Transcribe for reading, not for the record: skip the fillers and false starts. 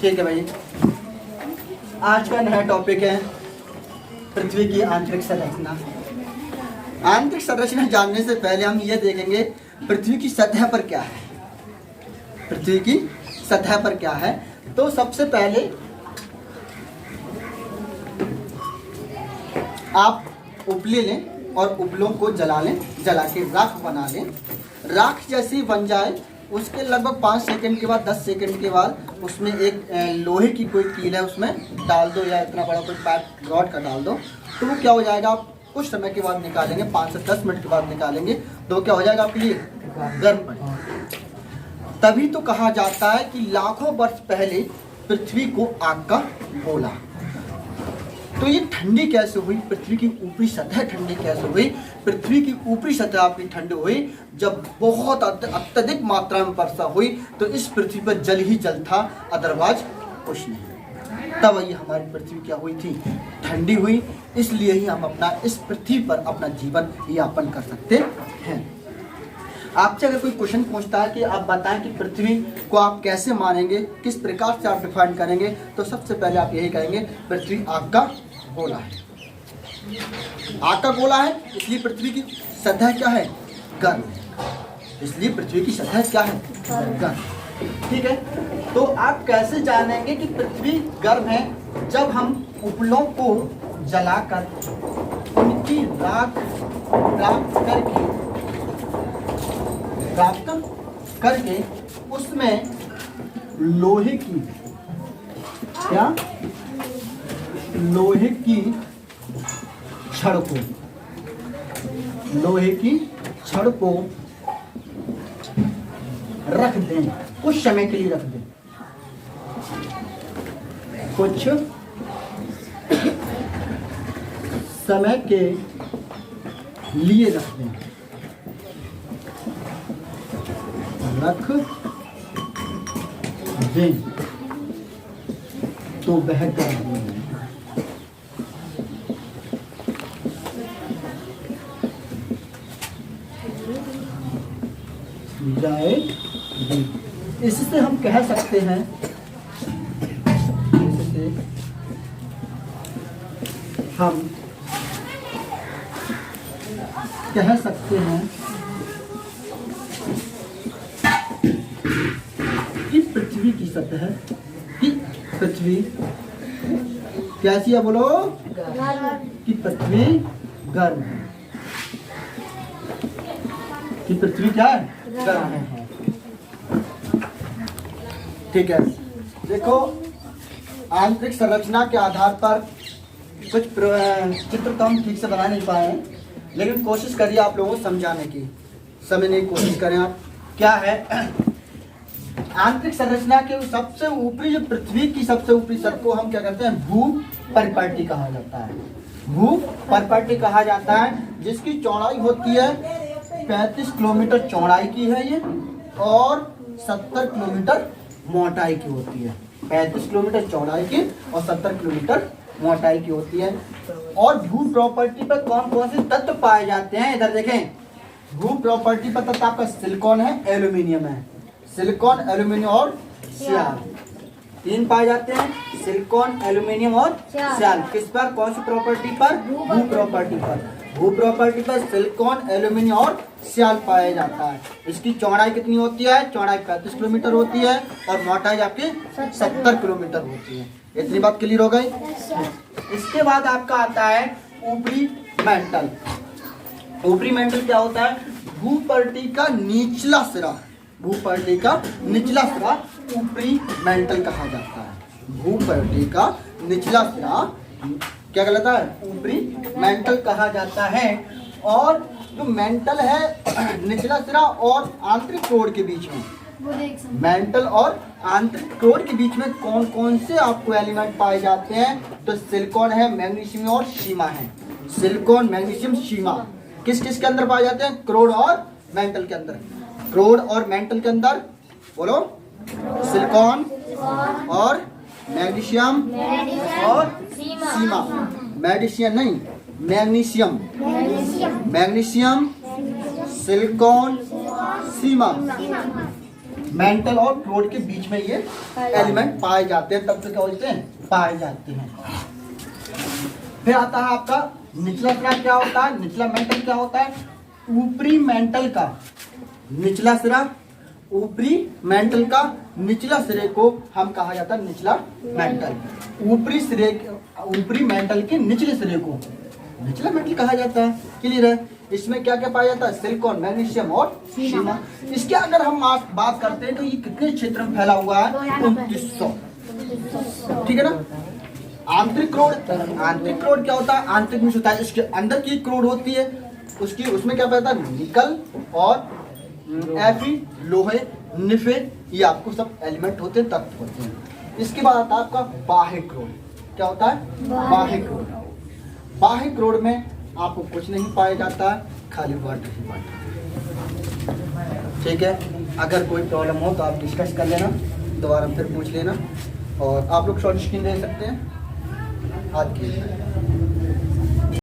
ठीक है भाई, आज का नया टॉपिक है पृथ्वी की आंतरिक संरचना। आंतरिक संरचना जानने से पहले हम ये देखेंगे पृथ्वी की सतह पर क्या है। पृथ्वी की सतह पर क्या है, तो सबसे पहले आप उपले लें और उपलों को जला लें, जला के राख बना लें। राख जैसी बन जाए उसके लगभग 5 सेकंड के बाद 10 सेकंड के बाद उसमें एक लोहे की कोई कील है उसमें डाल दो, या इतना बड़ा कोई पाइप रॉड का डाल दो, तो वो क्या हो जाएगा, आप कुछ समय के बाद निकालेंगे, 5 से 10 मिनट के बाद निकालेंगे तो क्या हो जाएगा आपके लिए गर्म। तभी तो कहा जाता है कि लाखों वर्ष पहले पृथ्वी को आग का गोला। तो ये ठंडी कैसे हुई, पृथ्वी की ऊपरी सतह ठंडी कैसे हुई? पृथ्वी की ऊपरी सतह आपकी ठंडी हुई जब बहुत अत्यधिक मात्रा में वर्षा हुई, तो इस पृथ्वी पर जल ही जल था, अदरवाइज कुछ नहीं। तब ये हमारी पृथ्वी क्या हुई थी, ठंडी हुई। इसलिए ही हम अपना इस पृथ्वी पर अपना जीवन यापन कर सकते हैं। आपसे अगर कोई क्वेश्चन पूछता है कि आप बताएं कि पृथ्वी को आप कैसे मानेंगे, किस प्रकार से आप डिफाइन करेंगे, तो सबसे पहले आप यही कहेंगे पृथ्वी आग का गोला है। आग का गोला है इसलिए पृथ्वी की सतह क्या है, गर्म है। इसलिए पृथ्वी की सतह क्या है, गर्म। ठीक है, तो आप कैसे जानेंगे कि पृथ्वी गर्म है? जब हम उपलों को जलाकर उनकी राख प्राप्त करके उसमें लोहे की छड़ को रख दें, कुछ समय के लिए रख दें, कुछ समय के लिए रख दें, तो वह गर्म जाएगी। इससे हम कह सकते हैं, कि पृथ्वी की सतह कि पृथ्वी कैसी है, बोलो, कि पृथ्वी गर्म है, कि पृथ्वी क्या है, गर्म है। ठीक है, देखो आंतरिक संरचना के आधार पर कुछ चित्र तो हम ठीक से बना नहीं पाए हैं, लेकिन कोशिश करिए आप लोगों को समझाने की, समझने की कोशिश करें आप। क्या है आंतरिक संरचना के सबसे ऊपरी, जो पृथ्वी की सबसे ऊपरी सतह को हम क्या कहते हैं, भू परिपाटी कहा जाता है। भू परिपाटी कहा जाता है, जिसकी चौड़ाई होती है 35 किलोमीटर चौड़ाई की है ये, और 70 किलोमीटर मोटाई की होती है। 35 किलोमीटर चौड़ाई की और 70 किलोमीटर मोटाई की होती है। और भू प्रॉपर्टी पर कौन कौन से तत्व पाए जाते हैं, इधर देखें। भू प्रॉपर्टी पर तत्व आपका सिलिकॉन है, एल्यूमिनियम है। सिलिकॉन, एल्यूमिनियम और सियाल, 3 पाए जाते हैं, सिलिकॉन, एल्यूमिनियम और सियाल। किस पर, कौन सी प्रॉपर्टी पर, भू प्रॉपर्टी पर। भू प्रॉपर्टी पर सिलिकॉन, एल्यूमिनियम और सियाल पाया जाता है। इसकी चौड़ाई कितनी होती है, चौड़ाई 35 किलोमीटर होती है और मोटाई आपकी 70 किलोमीटर होती है। इतनी बात क्लियर हो गई। इसके बाद आपका आता है ऊपरी मेंटल। ऊपरी मेंटल क्या होता है, भूपर्टी का निचला सिरा। भूपर्टी का निचला सिरा ऊपरी मेंटल कहा जाता है। भूपर्टी का निचला सिरा क्या कहलाता है, ऊपरी मेंटल कहा जाता है। और जो मेंटल है निचला सिरा और आंतरिक कोर के बीच में, मेंटल और आंतरिक कोर के बीच में कौन कौन से आपको एलिमेंट पाए जाते हैं, तो सिलिकॉन है, मैग्नीशियम और शीमा है। सिलिकॉन, मैग्नीशियम, शीमा किस किस के अंदर पाए जाते हैं, क्रोड और मेंटल के अंदर। क्रोड और मेंटल के अंदर बोलो, सिलिकॉन और मैग्नीशियम और शीमा। मैग्नीशियम नहीं, मैग्नीशियम, मैग्नीशियम, सिलिकॉन, शीमा। मेंटल और क्रोड के बीच में ये एलिमेंट पाए जाते हैं, तत्व क्या बोलते हैं, पाए जाते हैं। फिर आता है आपका निचला सिरा। क्या होता है निचला मेंटल, क्या होता है ऊपरी मेंटल का निचला सिरा, ऊपरी मेंटल का निचला सिरे को हम कहा जाता है निचला मेंटल। ऊपरी मेंटल के निचले सिरे को निचला मेंटल कहा जाता है। क्लियर है। इसमें क्या क्या पाया जाता है, सिलिकॉन, मैग्नीशियम और सीमा। इसके अगर हम बात करते हैं तो ये कितने क्षेत्र में फैला हुआ है, 2900। ठीक है ना। आंतरिक क्रोड, आंतरिक क्रोड क्या होता है, आंतरिक में होता है, इसके अंदर की क्रोड होती है, उसमें क्या पाया जाता है, निकल और एफी, लोहे, निफे, ये आपको सब एलिमेंट होते हैं, तत्व होते हैं। इसके बाद आता है आपका बाह्य क्रोड। क्या होता है बाह्य क्रोड। बाह्य क्रोड में आपको कुछ नहीं पाया जाता है, खाली वाटर ही वाटर। ठीक है। अगर कोई प्रॉब्लम हो तो आप डिस्कस कर लेना, दोबारा फिर पूछ लेना, और आप लोग शॉर्ट स्क्रीन दे सकते हैं। आज की